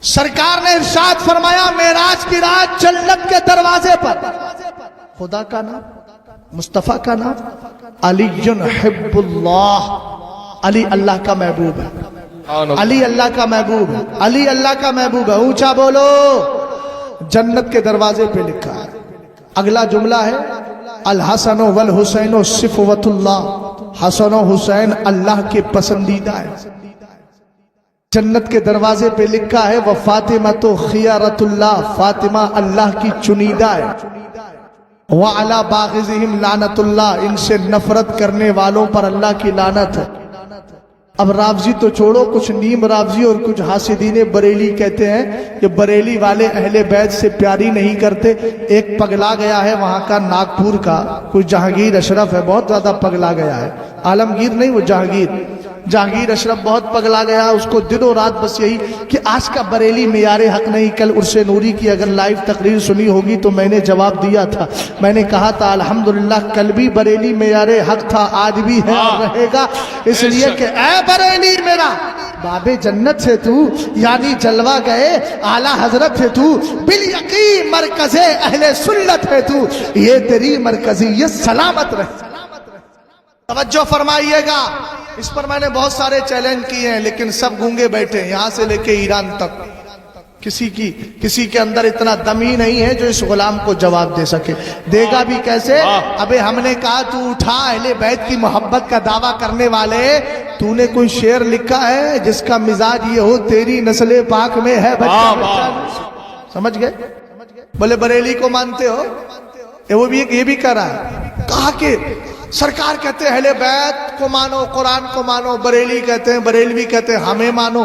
سرکار نے ارشاد فرمایا معراج کی رات جنت کے دروازے پر خدا کا نام، مصطفیٰ کا نام، علی حب اللہ، علی اللہ کا محبوب ہے، علی اللہ کا محبوب ہے، علی اللہ کا محبوب ہے، اونچا بولو۔ جنت کے دروازے پہ لکھا ہے، اگلا جملہ ہے الحسن والحسین صفوت اللہ، حسن و حسین اللہ کے پسندیدہ ہے۔ جنت کے دروازے پہ لکھا ہے وہ فاطمہ تو خیارت اللہ، فاطمہ اللہ کی چنیدہ ہے۔ وَعَلَى بَاغِضِهِمْ لَعْنَةُ اللَّهِ، ان سے نفرت کرنے والوں پر اللہ کی لعنت ہے۔ اب رافضی تو چھوڑو، کچھ نیم رافضی اور کچھ حاسدین بریلی کہتے ہیں کہ بریلی والے اہل بیت سے پیاری نہیں کرتے۔ ایک پگلا گیا ہے وہاں کا، ناگپور کا کوئی جہانگیر اشرف ہے، بہت زیادہ پگلا گیا ہے، عالمگیر نہیں وہ جہانگیر اشرف بہت پگلا گیا، اس کو دن و رات بس یہی کہ آج کا بریلی معیار حق نہیں۔ کل عرس نوری کی اگر لائیو تقریر سنی ہوگی تو میں نے جواب دیا تھا، میں نے کہا تھا الحمدللہ کل بھی بریلی معیار حق تھا، آج بھی ہے اور رہے گا، اس لیے کہ اے بریلی میرا باب جنت سے تو، یعنی جلوہ گئے اعلیٰ حضرت ہے تو، بالیقین مرکز اہل سنت ہے تو، یہ تیری مرکزیت سلامت رہے۔ توجہ فرمائیے گا، اس پر میں نے بہت سارے چیلنج کیے ہیں لیکن سب گونگے بیٹھے ہیں، یہاں سے لے کے ایران تک کسی کے اندر اتنا دم ہی نہیں ہے جو اس غلام کو جواب دے سکے۔ دے گا بھی کیسے؟ ابے ہم نے کہا تو اٹھا، اہل بیت کی محبت کا دعویٰ کرنے والے، تو نے کوئی شعر لکھا ہے جس کا مزاج یہ ہو تیری نسل پاک میں ہے بچہ؟ سمجھ گئے؟ بولے بریلی کو مانتے ہو؟ وہ بھی یہ بھی کہہ رہا ہے، کہا کہ سرکار کہتے ہیں اہل بیت کو مانو، قرآن کو مانو، بریلی کہتے ہیں، بریلوی کہتے ہیں ہمیں مانو۔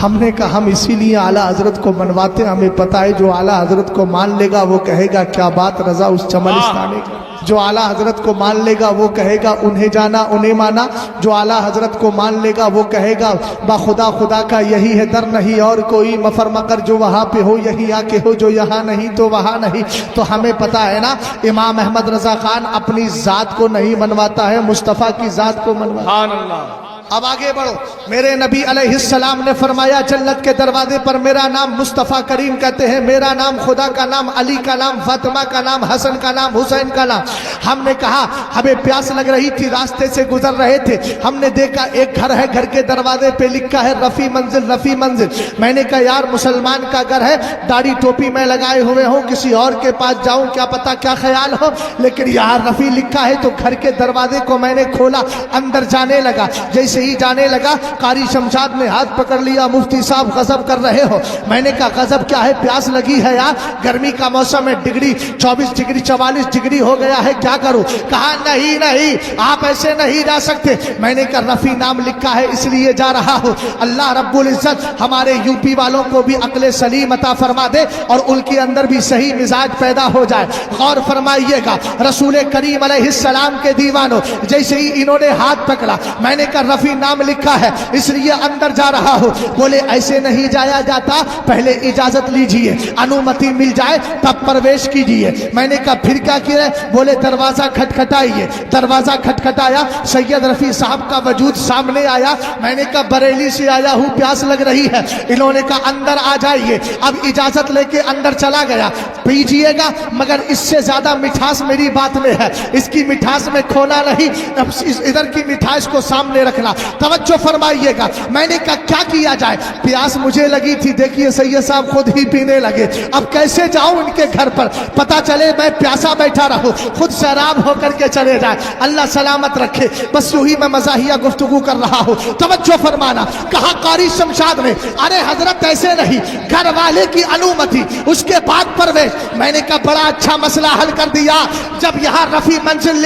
ہم نے کہا ہم اسی لیے اعلیٰ حضرت کو منواتے ہیں، ہمیں پتہ ہے جو اعلیٰ حضرت کو مان لے گا وہ کہے گا کیا بات رضا اس چمنستانے کی، جو اعلیٰ حضرت کو مان لے گا وہ کہے گا انہیں جانا انہیں مانا، جو اعلیٰ حضرت کو مان لے گا وہ کہے گا با خدا خدا کا یہی ہے در نہیں اور کوئی، مفر مکر جو وہاں پہ ہو یہی آ کے ہو، جو یہاں نہیں تو وہاں نہیں۔ تو ہمیں پتہ ہے نا امام احمد رضا خان اپنی ذات کو نہیں منواتا ہے، مصطفیٰ کی ذات کو منواتا ہے۔ اب آگے بڑھو، میرے نبی علیہ السلام نے فرمایا جنت کے دروازے پر میرا نام مصطفیٰ کریم کہتے ہیں، میرا نام خدا کا نام، علی کا نام، فاطمہ کا نام، حسن کا نام، حسین کا نام۔ ہم نے کہا ہمیں پیاس لگ رہی تھی، راستے سے گزر رہے تھے، ہم نے دیکھا ایک گھر ہے، گھر کے دروازے پہ لکھا ہے رفیع منزل رفیع منزل۔ میں نے کہا یار مسلمان کا گھر ہے، داڑھی ٹوپی میں لگائے ہوئے ہوں، کسی اور کے پاس جاؤں کیا پتا کیا خیال ہو، لیکن یار رفیع لکھا ہے تو گھر کے دروازے کو میں نے کھولا، اندر جانے لگا، جیسے ہی جانے لگا قاری شمشاد نے ہاتھ پکڑ لیا، مفتی صاحب غضب کر رہے ہو۔ میں نے کہا غضب کیا ہے، پیاس لگی ہے یار، گرمی کا موسم ہے، ڈگری 24 ڈگری 44 ڈگری ہو گیا ہے، کیا کروں؟ کہا نہیں آپ ایسے نہیں جا سکتے۔ میں نے کہا رفیع نام لکھا ہے اس لیے جا رہا ہوں، اللہ رب العزت ہمارے یوپی والوں کو بھی عقل سلیم عطا فرما دے اور ان کے اندر بھی صحیح مزاج پیدا ہو جائے۔ غور فرمائیے گا رسول کریم علیہ السلام کے دیوانوں، جیسے ہی انہوں نے ہاتھ پکڑا میں نے کہا رفیع نام لکھا ہے اس لیے اندر جا رہا ہوں۔ بولے ایسے نہیں جایا جاتا، پہلے اجازت لیجئے، انومتی مل جائے تب پرویش کیجئے۔ میں نے کہا پھر کیا کیا؟ بولے دروازہ کھٹکھٹائیے۔ دروازہ کھٹکھٹایا، سید رفیع صاحب کا وجود سامنے آیا۔ میں نے کہا بریلی سے آیا ہوں، پیاس لگ رہی ہے۔ انہوں نے کہا اندر آ جائیے۔ اب اجازت لے کے اندر چلا گیا، پیجئے گا مگر اس سے زیادہ مٹھاس میری بات میں ہے، اس کی مٹھاس میں کھونا نہیں، ادھر کی مٹھاس کو سامنے رکھنا۔ توجہ فرمائیے گا، میں نے کہا کیا کیا جائے، پیاس مجھے لگی تھی، دیکھیے سید صاحب خود ہی پینے لگے، اب کیسے جاؤں ان کے گھر پر، پتا چلے میں پیاسا بیٹھا رہوں خود سیراب ہو کر کے چلے جائے، اللہ سلامت رکھے۔ بس یوں ہی میں مزاحیہ گفتگو کر رہا ہوں، توجہ فرمانا۔ کہا قاری شمشاد نے ارے حضرت ایسے نہیں، گھر والے کی انومتی اس کے بعد پرویش۔ میں نے کہا بڑا اچھا مسئلہ حل کر دیا، جب یہاں رفیع منزل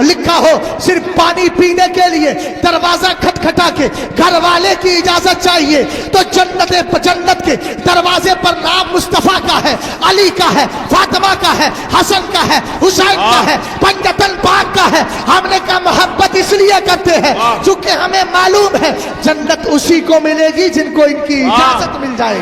لکھا ہو صرف پانی پینے کے لیے دروازہ کھٹکھٹا کے گھر والے کی اجازت چاہیے، تو جنت کے دروازے پر نام مصطفیٰ کا ہے، علی کا ہے، فاطمہ کا ہے، حسن کا ہے، حسین کا ہے، پنجتن پاک کا ہے۔ ہم نے کہا محبت اس لیے کرتے ہیں چونکہ ہمیں معلوم ہے جنت اسی کو ملے گی جن کو ان کی اجازت مل جائے۔